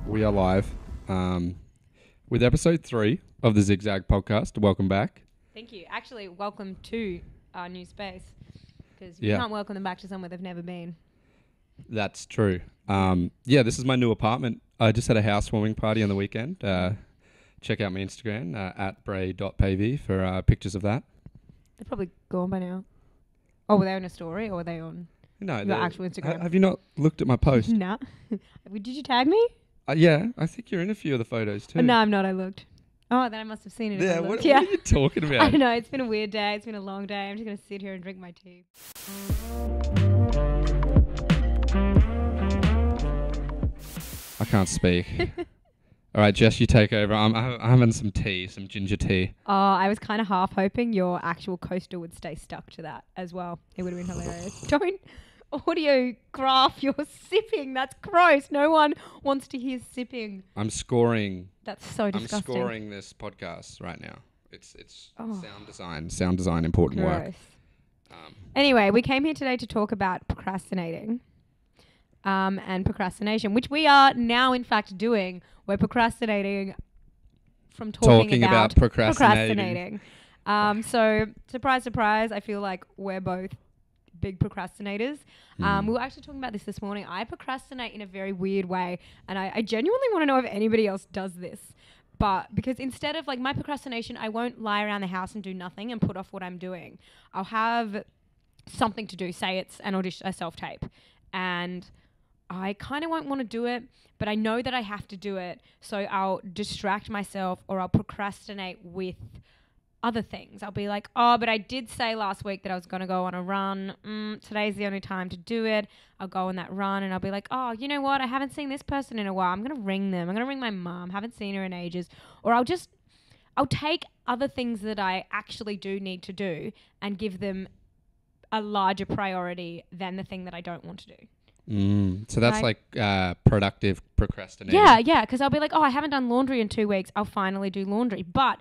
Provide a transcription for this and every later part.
We are live with episode 3 of the Zig The Zag Podcast. Welcome back. Thank you. Actually, welcome to our new space, because you can't welcome them back to somewhere they've never been. That's true. This is my new apartment. I just had a housewarming party on the weekend. Check out my Instagram at Brayden for pictures of that. They're probably gone by now. Oh, were they on a story or were they on your actual Instagram? Have you not looked at my post? Nah. Did you tag me? Yeah, I think you're in a few of the photos too. Oh, no, I'm not. I looked. Oh, then I must have seen it. Yeah, what are you talking about? I don't know. It's been a weird day. It's been a long day. I'm just going to sit here and drink my tea. I can't speak. All right, Jess, you take over. I'm having some tea, some ginger tea. Oh, I was kind of half hoping your actual coaster would stay stuck to that as well. It would have been hilarious. Don't audio graph your sipping. That's gross. No one wants to hear sipping. I'm scoring. That's so disgusting. I'm scoring this podcast right now. It's sound design, important work. Anyway, we came here today to talk about procrastinating. And procrastination, which we are now in fact doing. We're procrastinating from talking about procrastinating. So surprise, surprise, I feel like we're both big procrastinators. We were actually talking about this morning. I procrastinate in a very weird way, and I genuinely want to know if anybody else does this. But because instead of like my procrastination, I won't lie around the house and do nothing and put off what I'm doing. I'll have something to do. Say it's an audition, a self-tape, and I kind of won't want to do it, but I know that I have to do it. So I'll distract myself or I'll procrastinate with other things. I'll be like, oh, but I did say last week that I was going to go on a run. Today's the only time to do it. I'll go on that run and I'll be like, oh, you know what? I haven't seen this person in a while. I'm going to ring them. I'm going to ring my mum. Haven't seen her in ages. Or I'll take other things that I actually do need to do and give them a larger priority than the thing that I don't want to do. So that's like productive procrastinating. Yeah, because I'll be like, oh, I haven't done laundry in 2 weeks. I'll finally do laundry. But,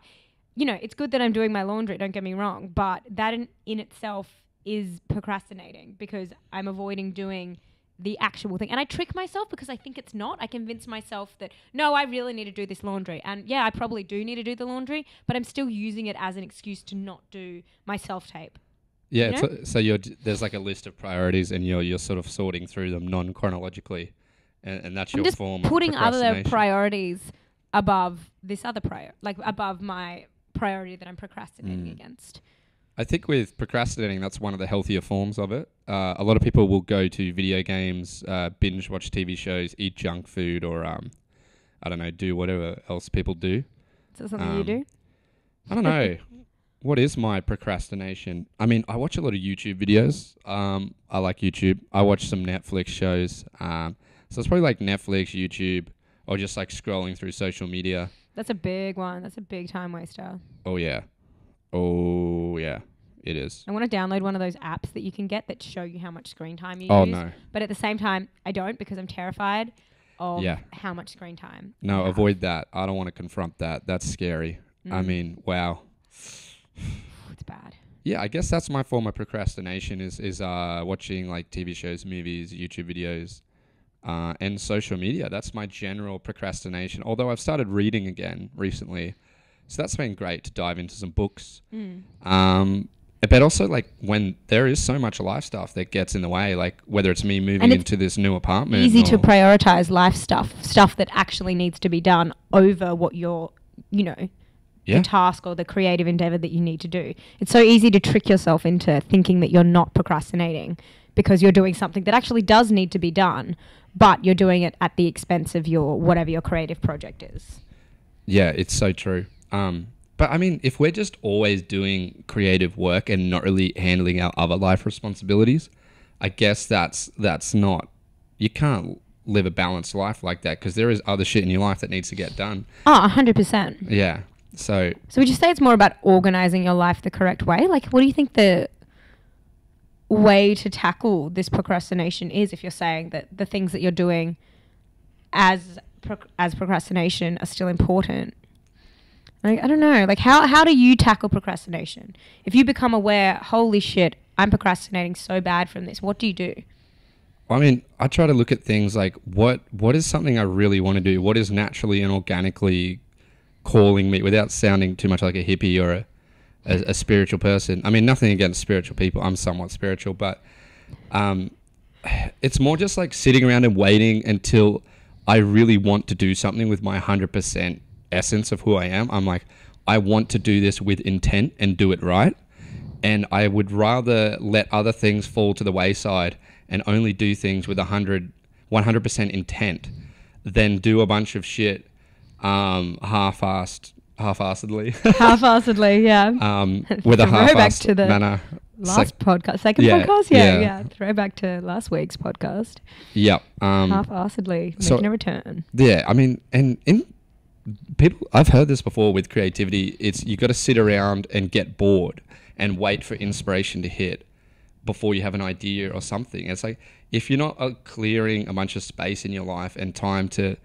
you know, it's good that I'm doing my laundry, don't get me wrong. But that in itself is procrastinating because I'm avoiding doing the actual thing. And I trick myself because I think it's not. I convince myself that, no, I really need to do this laundry. And yeah, I probably do need to do the laundry, but I'm still using it as an excuse to not do my self-tape. Yeah, you know? so there's like a list of priorities and you're sort of sorting through them non-chronologically, and that's your form of procrastination. I'm just putting other priorities above this other above my priority that I'm procrastinating against. I think with procrastinating, that's one of the healthier forms of it. A lot of people will go to video games, binge watch TV shows, eat junk food, or I don't know, do whatever else people do. Is that something you do? I don't know. What is my procrastination? I mean, I watch a lot of YouTube videos. I like YouTube. I watch some Netflix shows. So it's probably like Netflix, YouTube, or just like scrolling through social media. That's a big one. That's a big time waster. Oh, yeah. It is. I want to download one of those apps that you can get that show you how much screen time you use. Oh, no. But at the same time, I don't because I'm terrified of how much screen time. No, avoid that. I don't want to confront that. That's scary. I mean, wow. It's bad. Yeah, I guess that's my form of procrastination is watching like TV shows, movies, YouTube videos, and social media. That's my general procrastination. Although I've started reading again recently, so that's been great to dive into some books. But also like when there is so much life stuff that gets in the way, like whether it's me moving into this new apartment. Easy to prioritize life stuff that actually needs to be done over what you're, the task or the creative endeavor that you need to do. It's so easy to trick yourself into thinking that you're not procrastinating because you're doing something that actually does need to be done, but you're doing it at the expense of whatever your creative project is. Yeah, it's so true. But I mean, if we're just always doing creative work and not really handling our other life responsibilities, I guess that's not, you can't live a balanced life like that because there is other shit in your life that needs to get done. Oh, 100%. Yeah. So would you say it's more about organizing your life the correct way? Like, what do you think the way to tackle this procrastination is if you're saying that the things that you're doing as procrastination are still important? Like, I don't know. Like, how do you tackle procrastination? If you become aware, holy shit, I'm procrastinating so bad from this, what do you do? I mean, I try to look at things like what is something I really want to do? What is naturally and organically calling me without sounding too much like a hippie or a spiritual person. I mean, nothing against spiritual people. I'm somewhat spiritual, but it's more just like sitting around and waiting until I really want to do something with my 100% essence of who I am. I'm like, I want to do this with intent and do it right. And I would rather let other things fall to the wayside and only do things with 100% intent than do a bunch of shit half-assedly. Half-assedly, yeah. With a half-assed manner. Last podcast, second podcast? Yeah. Throwback to last week's podcast. Yeah. Half-assedly, making a return. Yeah, I mean, and in people, I've heard this before with creativity, it's you got to sit around and get bored and wait for inspiration to hit before you have an idea or something. It's like, if you're not clearing a bunch of space in your life and time to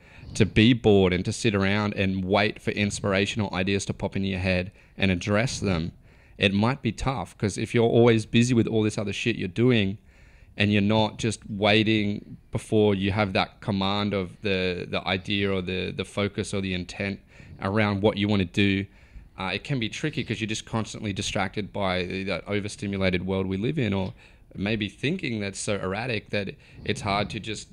be bored and to sit around and wait for inspirational ideas to pop into your head and address them, it might be tough, because if you're always busy with all this other shit you're doing and you're not just waiting before you have that command of the idea or the focus or the intent around what you want to do, it can be tricky because you're just constantly distracted by that overstimulated world we live in, or maybe thinking that's so erratic that it's hard to just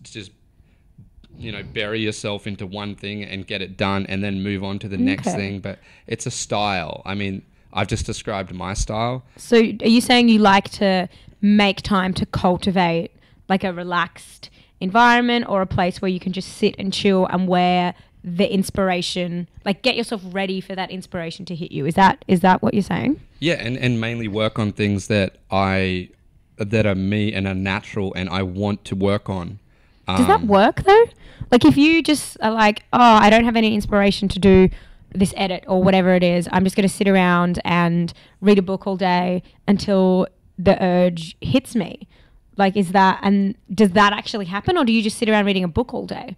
bury yourself into one thing and get it done and then move on to the next thing. But it's a style. I mean, I've just described my style. So are you saying you like to make time to cultivate like a relaxed environment or a place where you can just sit and chill and where the inspiration, like get yourself ready for that inspiration to hit you? Is that what you're saying? Yeah, and mainly work on things that are me and are natural and I want to work on. Does that work though? Like if you just are like, oh, I don't have any inspiration to do this edit or whatever it is, I'm just going to sit around and read a book all day until the urge hits me. Like, does that actually happen, or do you just sit around reading a book all day?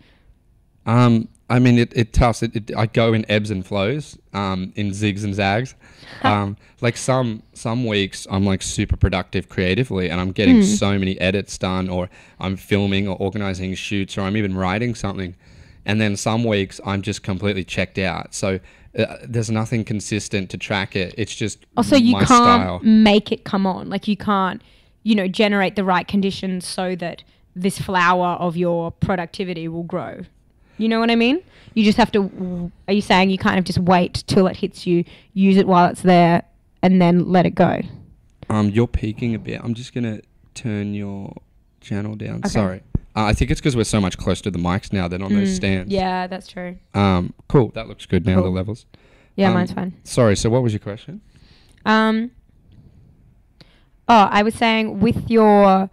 I mean, it tough. I go in ebbs and flows, in zigs and zags. Like some weeks I'm like super productive creatively and I'm getting so many edits done, or I'm filming or organizing shoots, or I'm even writing something. And then some weeks I'm just completely checked out. So there's nothing consistent to track it. It's just also you my can't style. Make it come on. Like you can't, generate the right conditions so that this flower of your productivity will grow. You know what I mean? You just have to, are you saying you kind of just wait till it hits you, use it while it's there, and then let it go? You're peaking a bit. I'm just going to turn your channel down. Okay. Sorry. I think it's because we're so much closer to the mics now than on those stands. Yeah, that's true. Cool. That looks good now, the levels. Yeah, mine's fine. Sorry, so what was your question? I was saying, with your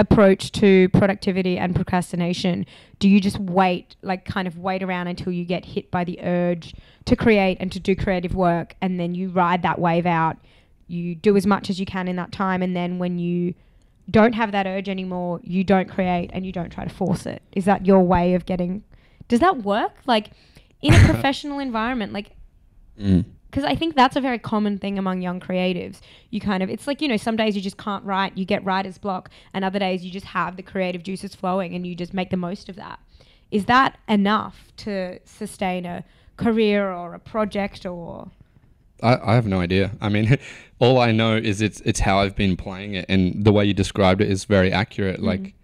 approach to productivity and procrastination, do you just wait around until you get hit by the urge to create and to do creative work, and then you ride that wave out, you do as much as you can in that time, and then when you don't have that urge anymore, you don't create and you don't try to force it? Is that your way of does that work? Like in a professional environment, because I think that's a very common thing among young creatives. It's like, some days you just can't write, you get writer's block, and other days you just have the creative juices flowing and you just make the most of that. Is that enough to sustain a career or a project? Or I have no idea. I mean, all I know is it's how I've been playing it, and the way you described it is very accurate. Like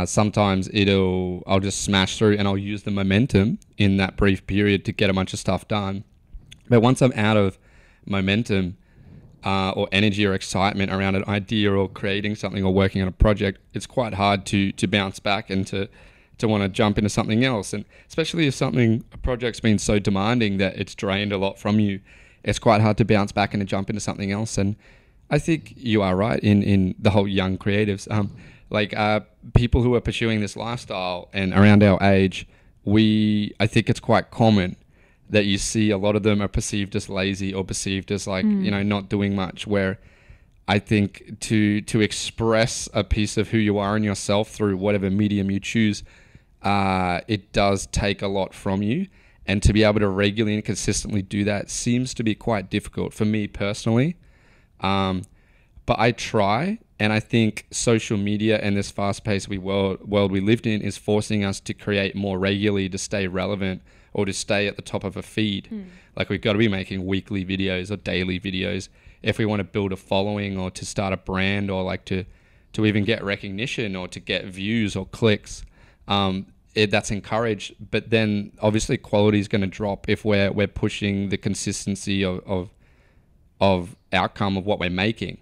sometimes I'll just smash through and I'll use the momentum in that brief period to get a bunch of stuff done. But once I'm out of momentum or energy or excitement around an idea or creating something or working on a project, it's quite hard to bounce back and to want to jump into something else. And especially if a project's been so demanding that it's drained a lot from you, it's quite hard to bounce back and to jump into something else. And I think you are right in the whole young creatives. People who are pursuing this lifestyle and around our age, I think it's quite common that you see a lot of them are perceived as lazy or perceived as not doing much, where I think to express a piece of who you are and yourself through whatever medium you choose, it does take a lot from you. And to be able to regularly and consistently do that seems to be quite difficult for me personally. But I try, And I think social media and this fast-paced world we lived in is forcing us to create more regularly to stay relevant or to stay at the top of a feed. Like we've got to be making weekly videos or daily videos if we want to build a following or to start a brand or like to even get recognition or to get views or clicks. That's encouraged, but then obviously quality is going to drop if we're pushing the consistency of outcome of what we're making.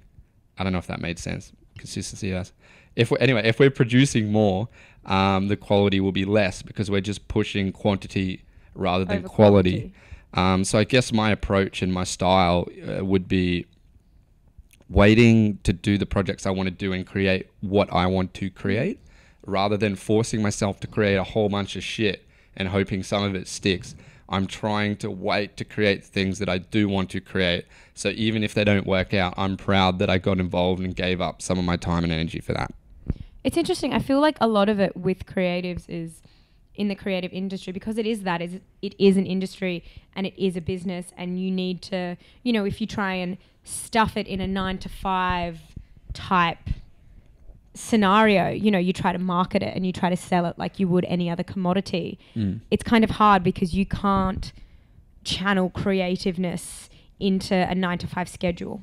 I don't know if that made sense. Consistency, yes. If we're producing more, the quality will be less because we're just pushing quantity rather than quality. So I guess my approach and my style would be waiting to do the projects I want to do and create what I want to create, rather than forcing myself to create a whole bunch of shit and hoping some of it sticks. I'm trying to wait to create things that I do want to create. So even if they don't work out, I'm proud that I got involved and gave up some of my time and energy for that. It's interesting. I feel like a lot of it with creatives is in the creative industry, because it is an industry and it is a business, and you need to, if you try and stuff it in a 9-to-5 type scenario, you try to market it and you try to sell it like you would any other commodity. It's kind of hard because you can't channel creativeness into a 9-to-5 schedule.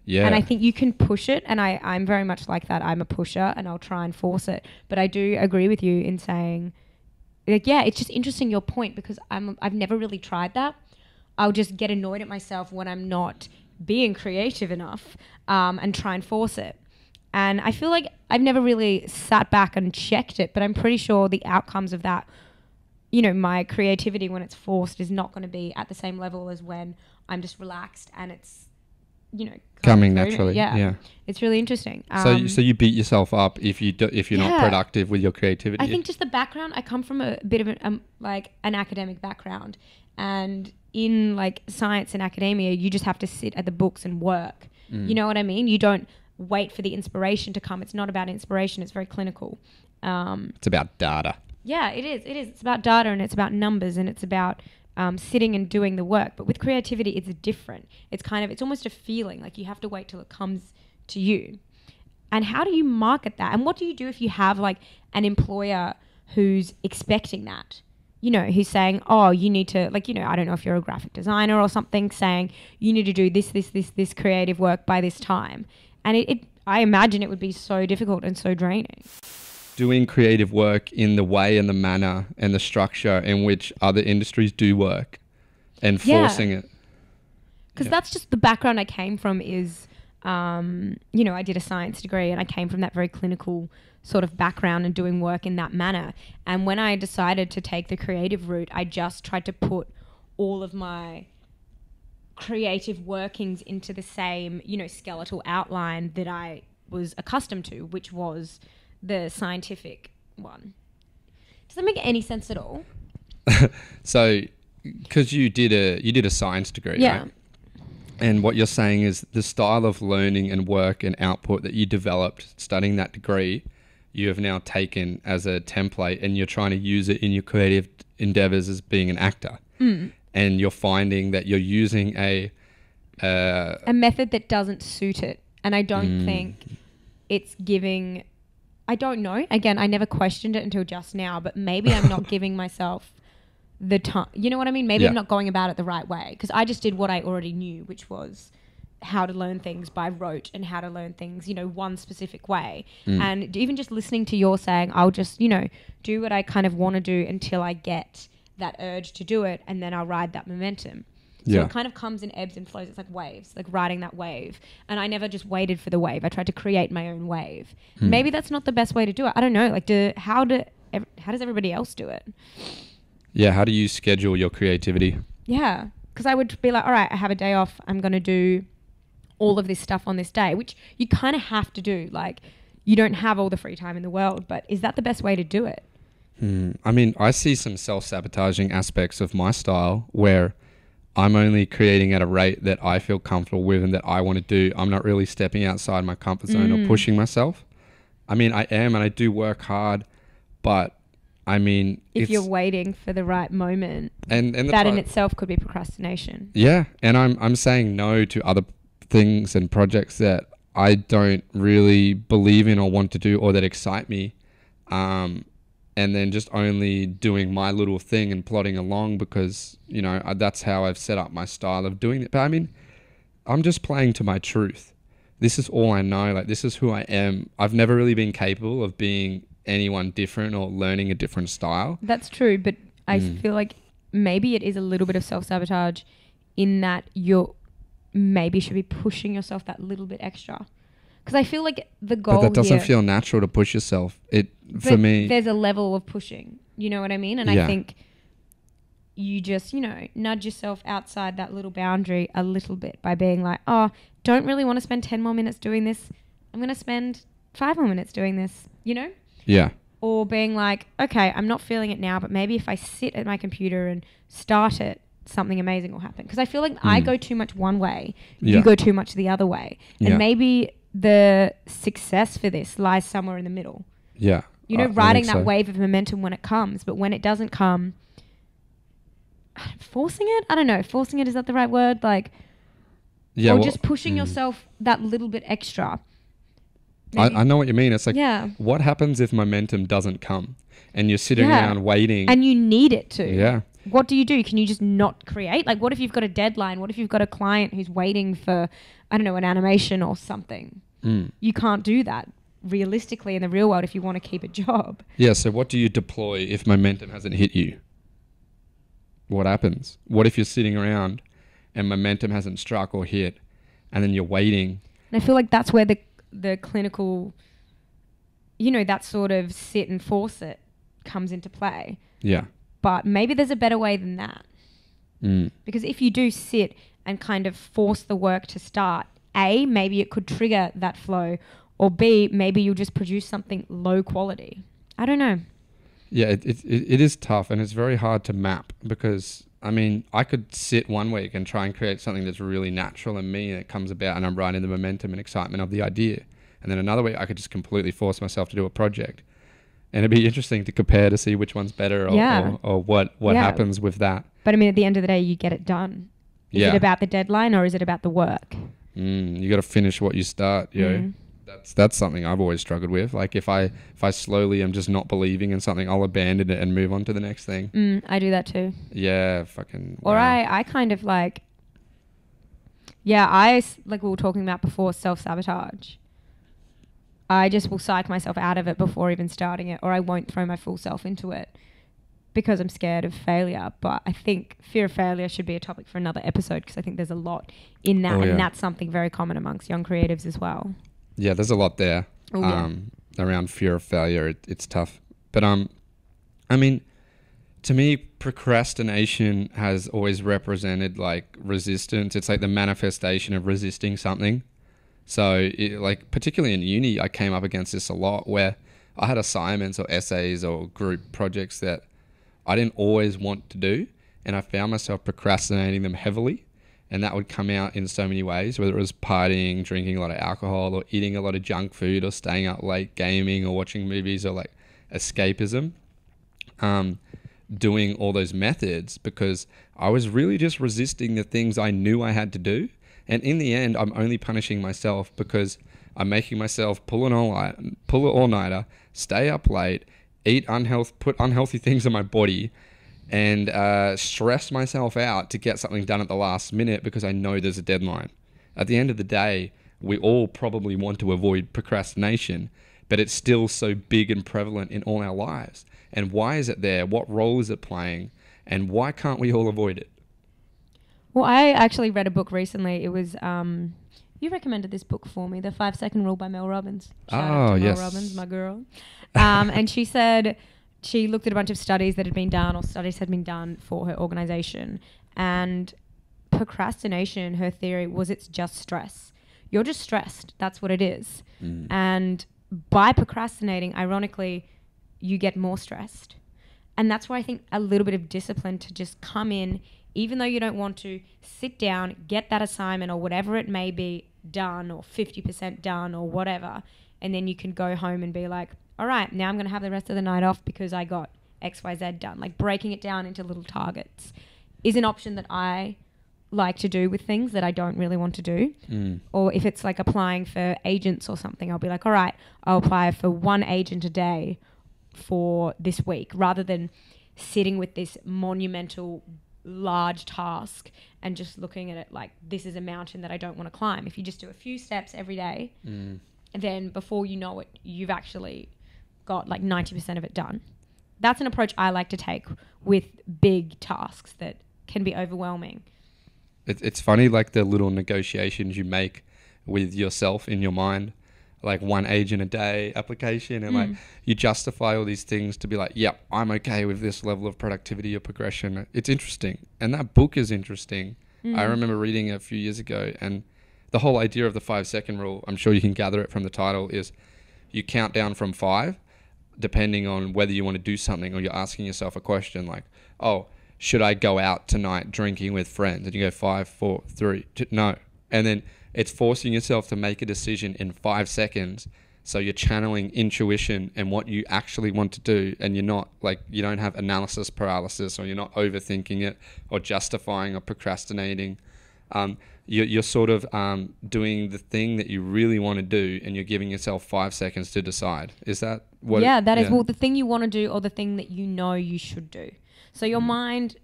Yeah. And I think you can push it, and I'm very much like that. I'm a pusher and I'll try and force it. But I do agree with you in saying, like, yeah, it's just interesting your point, because I've never really tried that. I'll just get annoyed at myself when I'm not being creative enough and try and force it. And I feel like I've never really sat back and checked it, but I'm pretty sure the outcomes of that, my creativity when it's forced is not going to be at the same level as when I'm just relaxed and it's, coming naturally. Yeah. It's really interesting. So you beat yourself up if you're not productive with your creativity. I think just the background, I come from a bit of an academic background, and in like science and academia, you just have to sit at the books and work. You know what I mean? You don't wait for the inspiration to come. It's not about inspiration. It's very clinical. It's about data. Yeah, it is. It's about data, and it's about numbers, and it's about sitting and doing the work. But with creativity, it's different. It's almost a feeling. Like you have to wait till it comes to you. And how do you market that? And what do you do if you have like an employer who's expecting that? Who's saying, oh, you need to, I don't know if you're a graphic designer or something, saying you need to do this creative work by this time. And I imagine it would be so difficult and so draining. Doing creative work in the way and the manner and the structure in which other industries do work and forcing it. Because that's just the background I came from is, I did a science degree and I came from that very clinical sort of background and doing work in that manner. And when I decided to take the creative route, I just tried to put all of my creative workings into the same, skeletal outline that I was accustomed to, which was the scientific one. Does that make any sense at all? So, because you did a science degree, right? And what you're saying is the style of learning and work and output that you developed studying that degree, you have now taken as a template, and you're trying to use it in your creative endeavors as being an actor. And you're finding that you're using a method that doesn't suit it. And I don't think it's giving... I don't know. Again, I never questioned it until just now, but maybe I'm not giving myself the time. You know what I mean? Maybe I'm not going about it the right way, because I just did what I already knew, which was how to learn things by rote and how to learn things, one specific way. And even just listening to your saying, I'll just, do what I kind of want to do until I get that urge to do it, and then I'll ride that momentum. So it kind of comes in ebbs and flows. It's like waves, like riding that wave. And I never just waited for the wave. I tried to create my own wave. Maybe that's not the best way to do it. I don't know. Like, how does everybody else do it? Yeah, how do you schedule your creativity? Yeah, because I would be like, all right, I have a day off. I'm going to do all of this stuff on this day, which you kind of have to do. Like, you don't have all the free time in the world, but is that the best way to do it? I mean, I see some self-sabotaging aspects of my style where I'm only creating at a rate that I feel comfortable with and that I want to do. I'm not really stepping outside my comfort zone or pushing myself. I mean, I am, and I do work hard, but I mean... If you're waiting for the right moment, and that in itself could be procrastination. Yeah, and I'm saying no to other things and projects that I don't really believe in or want to do or that excite me. And then just only doing my little thing and plodding along because, you know, that's how I've set up my style of doing it. But I mean, I'm just playing to my truth. This is all I know. Like, this is who I am. I've never really been capable of being anyone different or learning a different style. That's true, but I feel like maybe it is a little bit of self-sabotage in that you're maybe should be pushing yourself that little bit extra. Because I feel like the goal But that doesn't here, feel natural to push yourself. For me, there's a level of pushing. You know what I mean? And I think you just, you know, nudge yourself outside that little boundary a little bit by being like, oh, don't really want to spend 10 more minutes doing this. I'm going to spend 5 more minutes doing this, you know? Yeah. Or being like, okay, I'm not feeling it now, but maybe if I sit at my computer and start it, something amazing will happen. Because I feel like I go too much one way, you go too much the other way. And maybe the success for this lies somewhere in the middle. Yeah. You know, riding that wave of momentum when it comes. But when it doesn't come, forcing it? I don't know. Forcing it, is that the right word? Like, or just pushing yourself that little bit extra. I know what you mean. It's like, what happens if momentum doesn't come and you're sitting around waiting? And you need it to. Yeah. What do? Can you just not create? Like, what if you've got a deadline? What if you've got a client who's waiting for, I don't know, an animation or something? You can't do that realistically in the real world if you want to keep a job. Yeah, so what do you deploy if momentum hasn't hit you? What happens? What if you're sitting around and momentum hasn't struck or hit and then you're waiting? And I feel like that's where the clinical, you know, that sort of sit and force it comes into play. Yeah. But maybe there's a better way than that. Because if you do sit and kind of force the work to start, A, maybe it could trigger that flow, or B, maybe you'll just produce something low quality. I don't know. Yeah, it is tough and it's very hard to map because, I mean, I could sit one week and try and create something that's really natural in me and it comes about and I'm riding the momentum and excitement of the idea. And then another week I could just completely force myself to do a project. And it'd be interesting to compare to see which one's better or what happens with that. But I mean, at the end of the day, you get it done. Is it about the deadline or is it about the work? You got to finish what you start, you know. That's something I've always struggled with. Like if I slowly am just not believing in something, I'll abandon it and move on to the next thing. I do that too. Yeah, fucking. Wow. Or I kind of like, like we were talking about before, self-sabotage. I just will psych myself out of it before even starting it, or I won't throw my full self into it because I'm scared of failure. But I think fear of failure should be a topic for another episode because I think there's a lot in that, and that's something very common amongst young creatives as well. Yeah, there's a lot there around fear of failure. It's tough. But, I mean, to me, procrastination has always represented like resistance. It's like the manifestation of resisting something. So, like, particularly in uni, I came up against this a lot where I had assignments or essays or group projects that I didn't always want to do. And I found myself procrastinating them heavily. And that would come out in so many ways, whether it was partying, drinking a lot of alcohol, or eating a lot of junk food, or staying up late gaming, or watching movies, or like escapism. Doing all those methods because I was really just resisting the things I knew I had to do. And in the end, I'm only punishing myself because I'm making myself pull an all-nighter, stay up late, put unhealthy things in my body, and stress myself out to get something done at the last minute because I know there's a deadline. At the end of the day, we all probably want to avoid procrastination, but it's still so big and prevalent in all our lives. And why is it there? What role is it playing? And why can't we all avoid it? Well, I actually read a book recently. It was, you recommended this book for me, The 5-Second Rule by Mel Robbins. Shout out to Mel Robbins, my girl. And she said she looked at a bunch of studies that had been done, or studies had been done for her organization. And procrastination, her theory was it's just stress. You're just stressed. That's what it is. And by procrastinating, ironically, you get more stressed. And that's why I think a little bit of discipline to just come in, even though you don't want to, sit down, get that assignment or whatever it may be done, or 50% done or whatever. And then you can go home and be like, all right, now I'm going to have the rest of the night off because I got XYZ done. Like breaking it down into little targets is an option that I like to do with things that I don't really want to do. Or if it's like applying for agents or something, I'll be like, all right, I'll apply for one agent a day for this week, rather than sitting with this monumental large task and just looking at it like this is a mountain that I don't want to climb. If you just do a few steps every day, and then before you know it, you've actually got like 90% of it done. That's an approach I like to take with big tasks that can be overwhelming. It's funny, like the little negotiations you make with yourself in your mind, like one agent a day application, and like you justify all these things to be like, yep, I'm okay with this level of productivity or progression. It's interesting. And that book is interesting. I remember reading it a few years ago, and the whole idea of the 5-second rule, I'm sure you can gather it from the title, is you count down from 5 depending on whether you want to do something, or you're asking yourself a question like, oh, should I go out tonight drinking with friends? And you go 5, 4, 3, 2, no. And then it's forcing yourself to make a decision in 5 seconds. So you're channeling intuition and what you actually want to do. And you're not like, you don't have analysis paralysis, or you're not overthinking it or justifying or procrastinating. You're sort of doing the thing that you really want to do, and you're giving yourself 5 seconds to decide. Is that what? Yeah, that is the thing you want to do, or the thing that you know you should do. So your mind,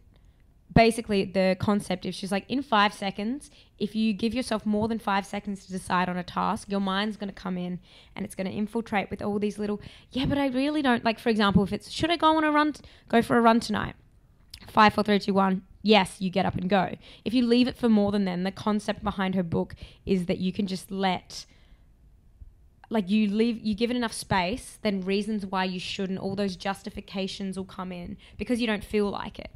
basically the concept is she's like, in 5 seconds, if you give yourself more than 5 seconds to decide on a task, your mind's going to come in and it's going to infiltrate with all these little, but I really don't, like, for example, if it's, should I go for a run tonight? 5, 4, 3, 2, 1. Yes, you get up and go. If you leave it for more than then, the concept behind her book is that you can just let, like, you give it enough space, then reasons why you shouldn't, all those justifications will come in because you don't feel like it.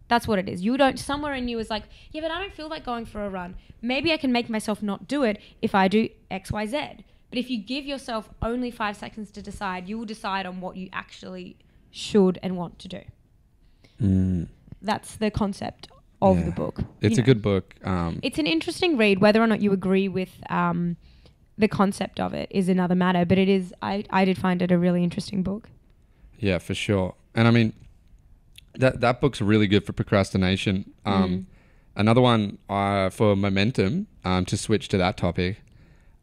That's what it is. You don't, somewhere in you is like, yeah, but I don't feel like going for a run. Maybe I can make myself not do it if I do X, Y, Z. But if you give yourself only 5 seconds to decide, you will decide on what you actually should and want to do. That's the concept of the book. It's a good book. It's an interesting read. Whether or not you agree with the concept of it is another matter. But it is. I did find it a really interesting book. Yeah, for sure. And I mean, that book's really good for procrastination. Another one for momentum, to switch to that topic,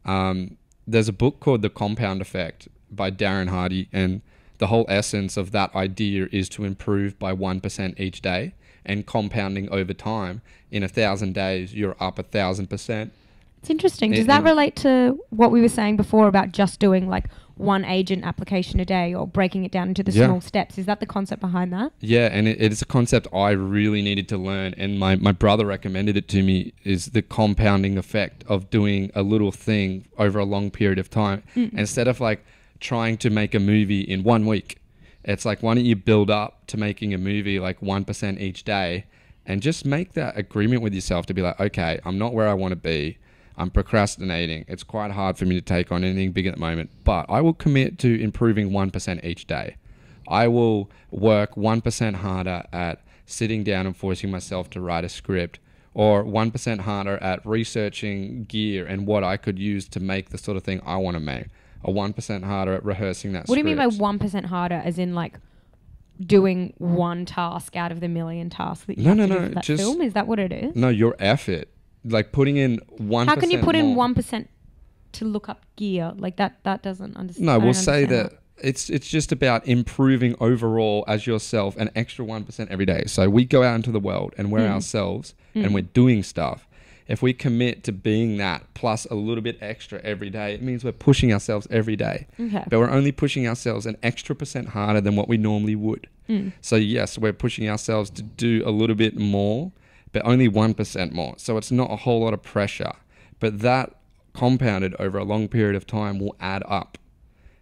there's a book called The Compound Effect by Darren Hardy, and the whole essence of that idea is to improve by 1% each day, and compounding over time. In 1,000 days, you're up 1,000%. It's interesting. Does that relate to what we were saying before about just doing like one agent application a day, or breaking it down into the small steps? Is that the concept behind that? Yeah, and it is a concept I really needed to learn, and my brother recommended it to me, is the compounding effect of doing a little thing over a long period of time. Instead of like trying to make a movie in 1 week, it's like, why don't you build up to making a movie like 1% each day, and just make that agreement with yourself to be like, okay, I'm not where I want to be. I'm procrastinating. It's quite hard for me to take on anything big at the moment, but I will commit to improving 1% each day. I will work 1% harder at sitting down and forcing myself to write a script, or 1% harder at researching gear and what I could use to make the sort of thing I want to make, or 1% harder at rehearsing that script. What do you mean by 1% harder, as in like doing one task out of the million tasks that you have to do for that film? Is that what it is? No, your effort. Like putting in 1%. How can you put in 1% to look up gear? Like that doesn't understand. No, we'll say that it's just about improving overall as yourself, an extra 1% every day. So we go out into the world and we're ourselves and we're doing stuff. If we commit to being that plus a little bit extra every day, it means we're pushing ourselves every day. Okay. But we're only pushing ourselves an extra % harder than what we normally would. So yes, we're pushing ourselves to do a little bit more, but only 1% more. So it's not a whole lot of pressure. But that compounded over a long period of time will add up.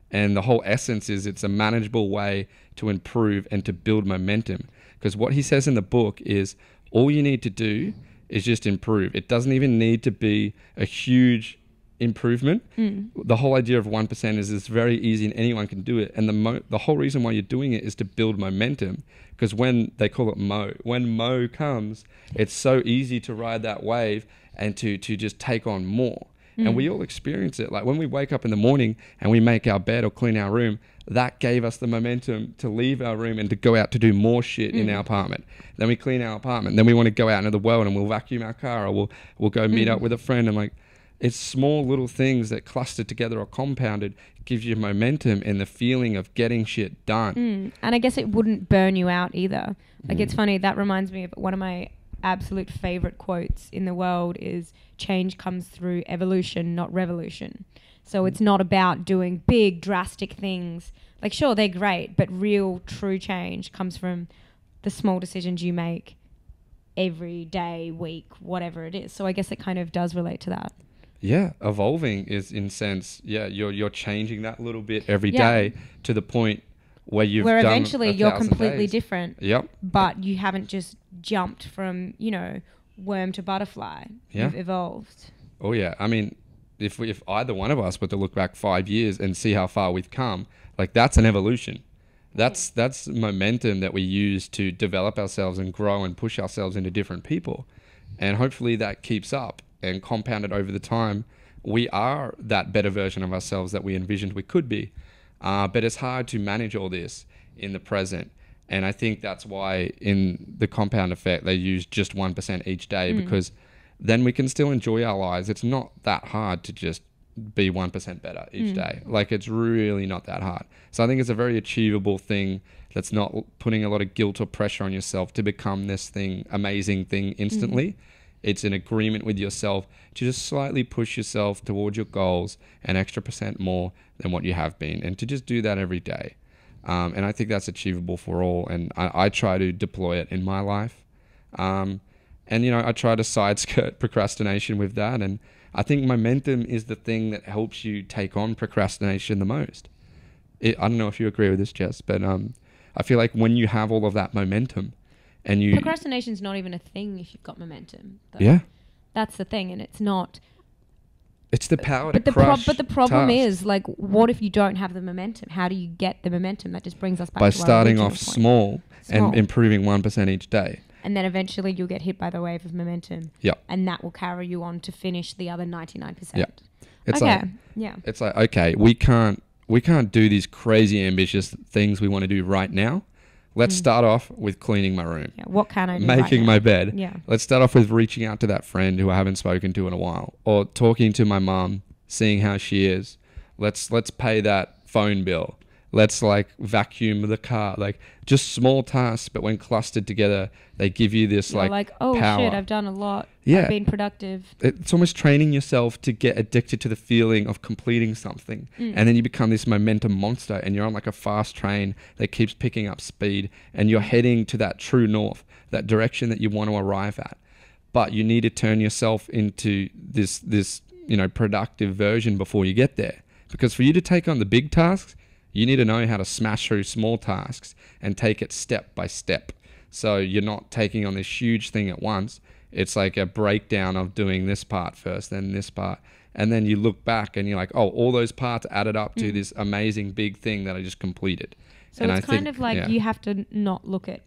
And the whole essence is it's a manageable way to improve and to build momentum. Because what he says in the book is all you need to do is just improve. It doesn't even need to be a huge improvement. The whole idea of 1% is it's very easy and anyone can do it. And the whole reason why you're doing it is to build momentum. Because when they call it when Mo comes, it's so easy to ride that wave and to just take on more. And we all experience it. Like when we wake up in the morning and we make our bed or clean our room, that gave us the momentum to leave our room and to go out to do more shit in our apartment. Then we clean our apartment. Then we want to go out into the world and we'll vacuum our car, or we'll go meet up with a friend. And like, it's small little things that clustered together or compounded gives you momentum and the feeling of getting shit done. And I guess it wouldn't burn you out either. Like, it's funny, that reminds me of one of my absolute favorite quotes in the world is, change comes through evolution, not revolution. So it's not about doing big, drastic things. Like, sure, they're great, but real, true change comes from the small decisions you make every day, week, whatever it is. So I guess it kind of does relate to that. Yeah, evolving is in sense, you're changing that little bit every day to the point where where eventually you're completely days. Different. Yep. But you haven't just jumped from, worm to butterfly. Yeah. You've evolved. Oh yeah. I mean, if either one of us were to look back 5 years and see how far we've come, like, that's an evolution. That's momentum that we use to develop ourselves and grow and push ourselves into different people. And hopefully that keeps up and compounded over the time. We are that better version of ourselves that we envisioned we could be. But it's hard to manage all this in the present. And I think that's why in the compound effect, they use just 1% each day, because then we can still enjoy our lives. It's not that hard to just be 1% better each day. Like, it's really not that hard. So I think it's a very achievable thing that's not putting a lot of guilt or pressure on yourself to become this amazing thing instantly. It's an agreement with yourself to just slightly push yourself towards your goals an extra % more than what you have been, and to just do that every day. And I think that's achievable for all. And I try to deploy it in my life. And, I try to side skirt procrastination with that. And I think momentum is the thing that helps you take on procrastination the most. I don't know if you agree with this, Jess, but I feel like when you have all of that momentum and you... Procrastination's not even a thing if you've got momentum, though. Yeah. That's the thing, and it's not... It's the power to crush But the problem tasks. is, like, what if you don't have the momentum? How do you get the momentum? That just brings us back by to starting our off original small and Small. improving 1% each day. And then eventually you'll get hit by the wave of momentum. Yeah. And that will carry you on to finish the other 99%. Yeah. It's okay. like, yeah. It's like, okay, we can't do these crazy ambitious things we want to do right now. Let's start off with cleaning my room. Yeah. What can I do? Making right my now? bed. Yeah. Let's start off with reaching out to that friend who I haven't spoken to in a while, or talking to my mum, seeing how she is. Let's pay that phone bill. Let's vacuum the car. Just small tasks, but when clustered together, they give you this oh power. shit, I've done a lot. Yeah. I've been productive. It's almost training yourself to get addicted to the feeling of completing something. And then you become this momentum monster, and you're on a fast train that keeps picking up speed, and you're heading to that true north, that direction that you want to arrive at. But you need to turn yourself into this productive version before you get there. Because for you to take on the big tasks, you need to know how to smash through small tasks and take it step by step. So you're not taking on this huge thing at once. It's like a breakdown of doing this part first, then this part. And then you look back and you're like, oh, all those parts added up to this amazing big thing that I just completed. So it's kind of like you have to not look at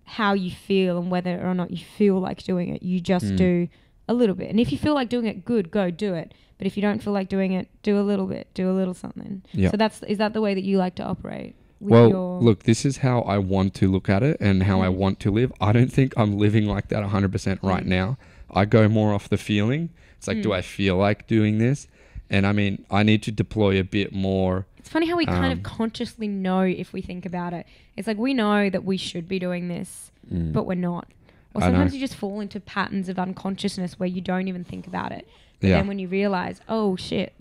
how you feel and whether or not you feel like doing it. You just do a little bit. And if you feel like doing it, good, go do it. But if you don't feel like doing it, do a little bit, do a little something. Yeah. So is that the way that you like to operate? Look, this is how I want to look at it and how I want to live. I don't think I'm living like that 100% right now. I go more off the feeling. It's like, do I feel like doing this? And I mean, I need to deploy a bit more. It's funny how we kind of consciously know if we think about it. It's like we know that we should be doing this, but we're not. Or sometimes you just fall into patterns of unconsciousness where you don't even think about it. But then when you realize, oh shit,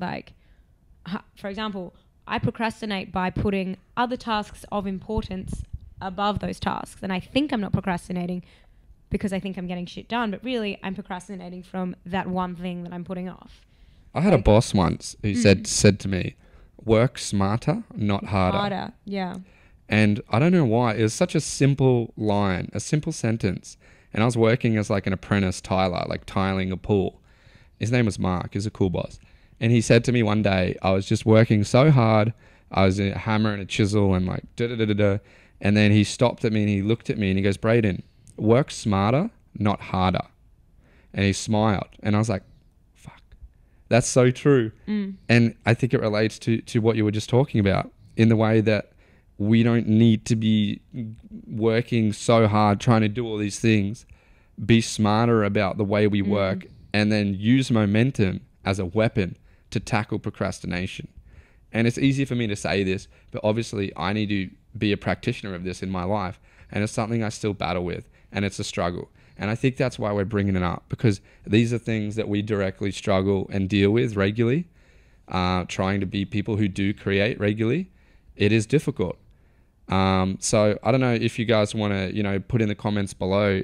for example, I procrastinate by putting other tasks of importance above those tasks. And I think I'm not procrastinating because I think I'm getting shit done. But really, I'm procrastinating from that one thing that I'm putting off. I had a boss once who said to me, work smarter, not harder. Harder, yeah. And I don't know why. It was such a simple line, a simple sentence. And I was working as an apprentice tiler, tiling a pool. His name was Mark. He's a cool boss. And he said to me one day, I was just working so hard. I was a hammer and a chisel and da-da-da-da-da. And then he stopped at me and he looked at me and he goes, Brayden, work smarter, not harder. And he smiled. And I was like, fuck, that's so true. And I think it relates to what you were just talking about. in the way that we don't need to be working so hard trying to do all these things. Be smarter about the way we work, and then use momentum as a weapon to tackle procrastination. And it's easy for me to say this, but obviously I need to be a practitioner of this in my life, and it's something I still battle with, and it's a struggle. And I think that's why we're bringing it up, because these are things that we directly struggle and deal with regularly. Trying to be people who do create regularly, it is difficult. So I don't know if you guys want to, put in the comments below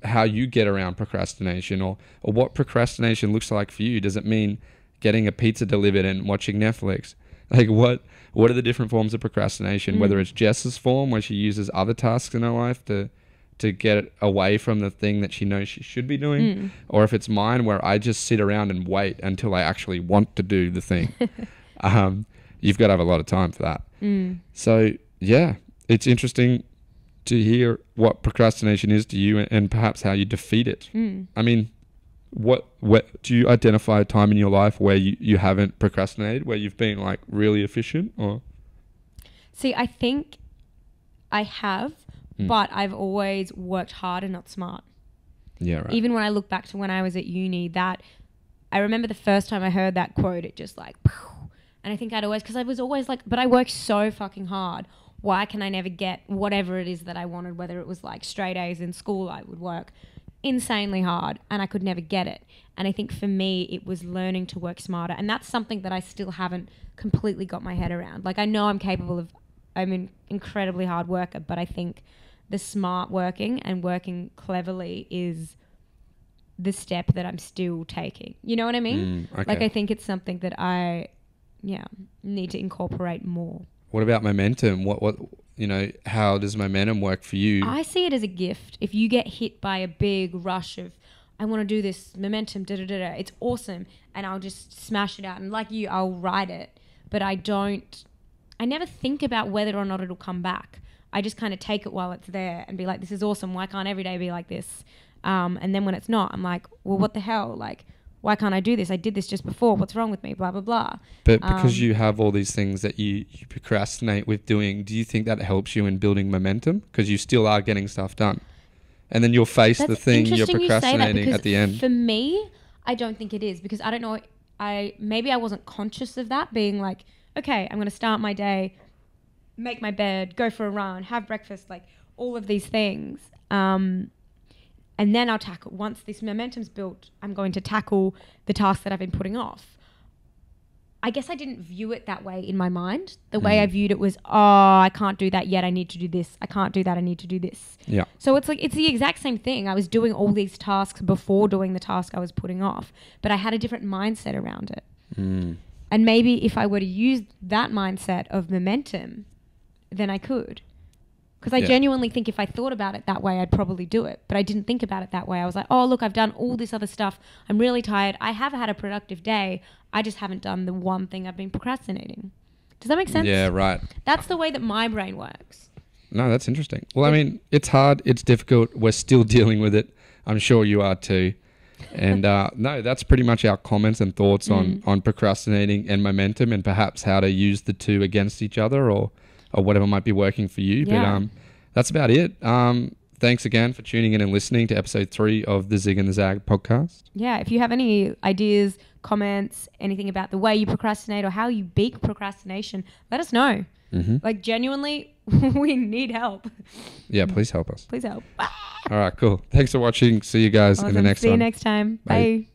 how you get around procrastination, or what procrastination looks like for you. Does it mean getting a pizza delivered and watching Netflix? Like what are the different forms of procrastination? Whether it's Jess's form, where she uses other tasks in her life to get away from the thing that she knows she should be doing, or if it's mine, where I just sit around and wait until I actually want to do the thing. You've got to have a lot of time for that. So yeah, it's interesting to hear what procrastination is to you, and perhaps how you defeat it. I mean, what do you identify a time in your life where you haven't procrastinated, where you've been like really efficient? Or see, I think I have, but I've always worked hard and not smart. Yeah, right. Even when I look back to when I was at uni, that I remember the first time I heard that quote, it just like, and I think I'd always, because I was always like, but I worked so fucking hard. Why can I never get whatever it is that I wanted? Whether it was like straight A's in school, I would work insanely hard and I could never get it. And I think for me, it was learning to work smarter. And that's something that I still haven't completely got my head around. Like, I know I'm capable of, I'm an incredibly hard worker, but I think the smart working and working cleverly is the step that I'm still taking. You know what I mean? Okay. Like, I think it's something that I, need to incorporate more. What about momentum? What how does momentum work for you? I see it as a gift. If you get hit by a big rush of, I want to do this, momentum, it's awesome, and I'll just smash it out. And like you, I'll ride it, but I never think about whether or not it'll come back. I just kind of take it while it's there and be like, this is awesome. Why can't every day be like this? And then when it's not, I'm like, well, what the hell? Like, why can't I do this? I did this just before. What's wrong with me? Blah, blah, blah. But because you have all these things that you procrastinate with doing, do you think that helps you in building momentum? Because you still are getting stuff done. And then you'll face the thing you're procrastinating at the end. For me, I don't think it is, because I don't know. Maybe I wasn't conscious of that, being like, okay, I'm going to start my day, make my bed, go for a run, have breakfast, like all of these things. And then I'll tackle, once this momentum's built, I'm going to tackle the tasks that I've been putting off. I guess I didn't view it that way in my mind. The way I viewed it was, I can't do that yet. I need to do this. I can't do that. I need to do this. Yeah. So it's like, it's the exact same thing. I was doing all these tasks before doing the task I was putting off, but I had a different mindset around it. And maybe if I were to use that mindset of momentum, then I could. Because I genuinely think if I thought about it that way, I'd probably do it. But I didn't think about it that way. I was like, oh, look, I've done all this other stuff. I'm really tired. I have had a productive day. I just haven't done the one thing I've been procrastinating. Does that make sense? Yeah, right. That's the way that my brain works. No, that's interesting. Well, I mean, it's hard. It's difficult. We're still dealing with it. I'm sure you are too. And no, that's pretty much our comments and thoughts on procrastinating and momentum, and perhaps how to use the two against each other, or whatever might be working for you. Yeah. But that's about it. Thanks again for tuning in and listening to episode 3 of the Zig and the Zag podcast. Yeah, if you have any ideas, comments, anything about the way you procrastinate or how you beat procrastination, let us know. Like, genuinely, we need help. Yeah, please help us. Please help. All right, cool. Thanks for watching. See you guys in the next one. See you next time. Bye.